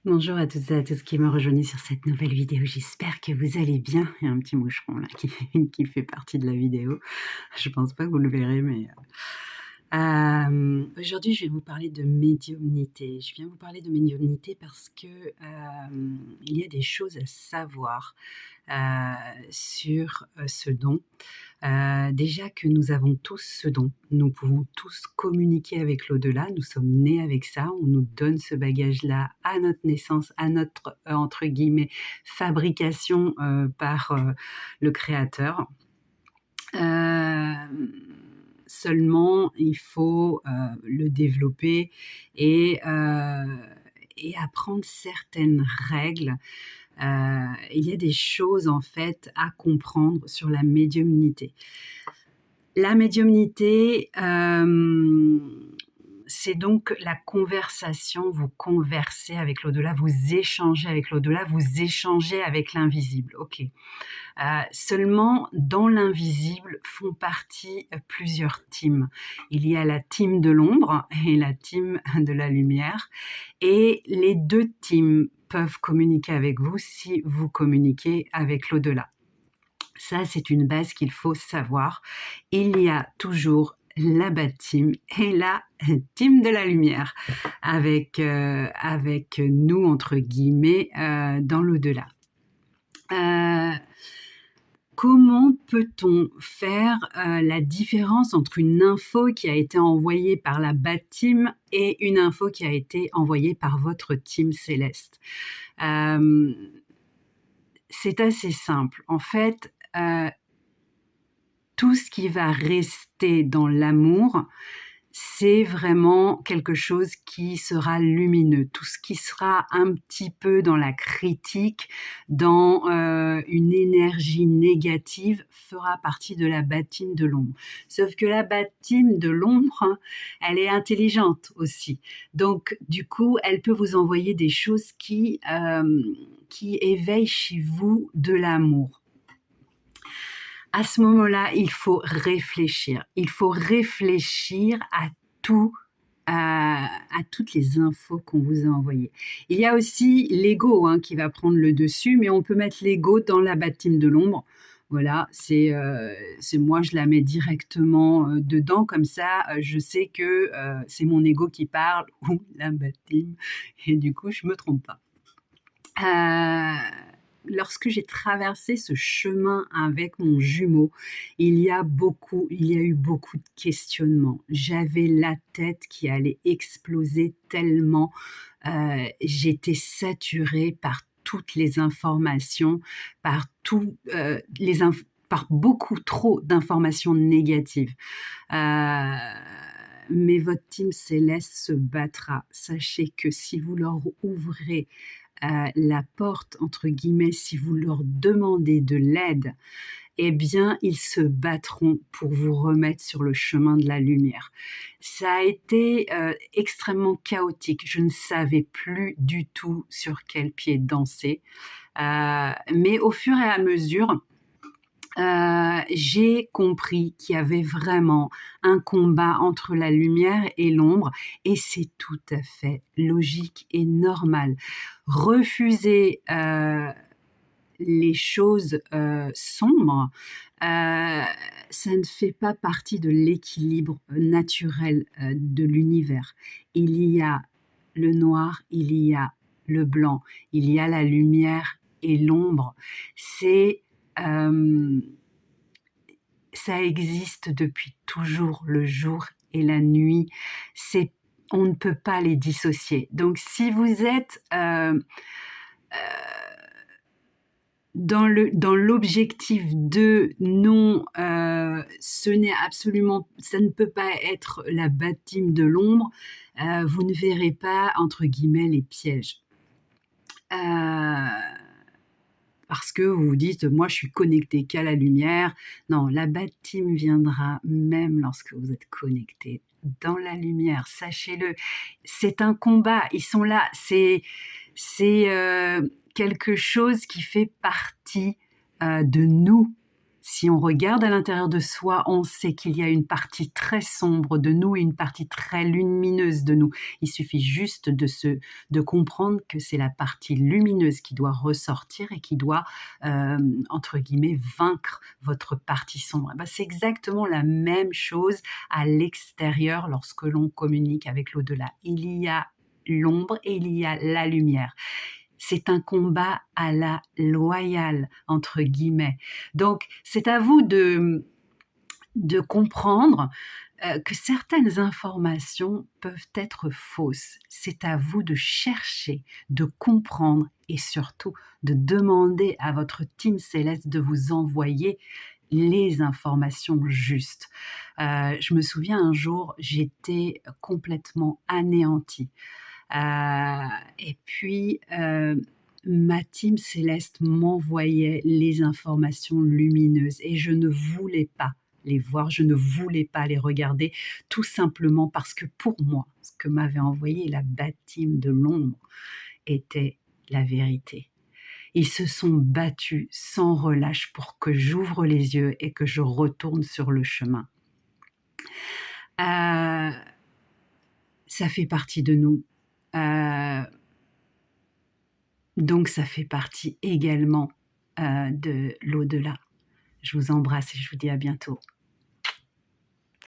Bonjour à toutes et à tous qui me rejoignent sur cette nouvelle vidéo. J'espère que vous allez bien. Il y a un petit moucheron là qui, qui fait partie de la vidéo. Je pense pas que vous le verrez, mais aujourd'hui, je vais vous parler de médiumnité. Je viens vous parler de médiumnité parce que il y a des choses à savoir sur ce don. Déjà que nous avons tous ce don, nous pouvons tous communiquer avec l'au-delà, nous sommes nés avec ça, on nous donne ce bagage-là à notre naissance, à notre, entre guillemets, «fabrication» par, le créateur. Seulement il faut, le développer et heu et apprendre certaines règles. Il y a des choses en fait à comprendre sur la médiumnité. La médiumnité, c'est donc la conversation, vous conversez avec l'au-delà, vous échangez avec l'au-delà, vous échangez avec l'invisible, OK. Seulement dans l'invisible font partie, plusieurs teams. Il y a la team de l'ombre et la team de la lumière et les 2 teams peuvent communiquer avec vous si vous communiquez avec l'au-delà. Ça, c'est une base qu'il faut savoir. Il y a toujours la bad team et la team de la lumière avec nous entre guillemets dans l'au-delà. Comment peut-on faire la différence entre une info qui a été envoyée par la bad team et une info qui a été envoyée par votre team céleste? C'est assez simple. En fait, tout ce qui va rester dans l'amour, c'est vraiment quelque chose qui sera lumineux. Tout ce qui sera un petit peu dans la critique, dans une énergie négative, fera partie de la bad team de l'ombre. Sauf que la bad team de l'ombre, hein, elle est intelligente aussi. Donc, du coup, elle peut vous envoyer des choses qui éveillent chez vous de l'amour. À ce moment-là, il faut réfléchir. Il faut réfléchir à tout, à toutes les infos qu'on vous a envoyées. Il y a aussi l'ego qui va prendre le dessus, mais on peut mettre l'ego dans la bad team de l'ombre. Voilà, c'est moi, je la mets directement dedans, comme ça, je sais que c'est mon ego qui parle ou la bad team, et du coup, je me trompe pas. Lorsque j'ai traversé ce chemin avec mon jumeau, il y a eu beaucoup de questionnements. J'avais la tête qui allait exploser tellement j'étais saturée par toutes les informations, par par beaucoup trop d'informations négatives. Mais votre team céleste se battra. Sachez que si vous leur ouvrez la porte, entre guillemets, si vous leur demandez de l'aide, eh bien, ils se battront pour vous remettre sur le chemin de la lumière. Ça a été extrêmement chaotique. Je ne savais plus du tout sur quel pied danser. Mais au fur et à mesure, j'ai compris qu'il y avait vraiment un combat entre la lumière et l'ombre et c'est tout à fait logique et normal. Refuser les choses sombres, ça ne fait pas partie de l'équilibre naturel de l'univers. Il y a le noir, il y a le blanc, il y a la lumière et l'ombre. Ça existe depuis toujours, le jour et la nuit. On ne peut pas les dissocier. Donc si vous êtes dans l'objectif de non, ça ne peut pas être la bad team de l'ombre, vous ne verrez pas entre guillemets les pièges. Parce que vous vous dites: «Moi, je suis connecté qu'à la lumière». Non, la bad team viendra même lorsque vous êtes connecté dans la lumière, sachez-le. C'est un combat, ils sont là, c'est quelque chose qui fait partie, de nous. Si on regarde à l'intérieur de soi, on sait qu'il y a une partie très sombre de nous et une partie très lumineuse de nous. Il suffit juste de comprendre que c'est la partie lumineuse qui doit ressortir et qui doit, entre guillemets, «vaincre» votre partie sombre. Eh ben, c'est exactement la même chose à l'extérieur lorsque l'on communique avec l'au-delà. Il y a l'ombre et il y a la lumière. C'est un combat à la loyale, entre guillemets. Donc, c'est à vous de comprendre que certaines informations peuvent être fausses. C'est à vous de chercher, de comprendre et surtout de demander à votre team céleste de vous envoyer les informations justes. Je me souviens un jour, j'étais complètement anéantie. Et puis, ma team céleste m'envoyait les informations lumineuses et je ne voulais pas les voir, je ne voulais pas les regarder, tout simplement parce que pour moi, ce que m'avait envoyé la bad team de l'ombre était la vérité. Ils se sont battus sans relâche pour que j'ouvre les yeux et que je retourne sur le chemin. Ça fait partie de nous. Donc ça fait partie également de l'au-delà. Je vous embrasse et je vous dis à bientôt.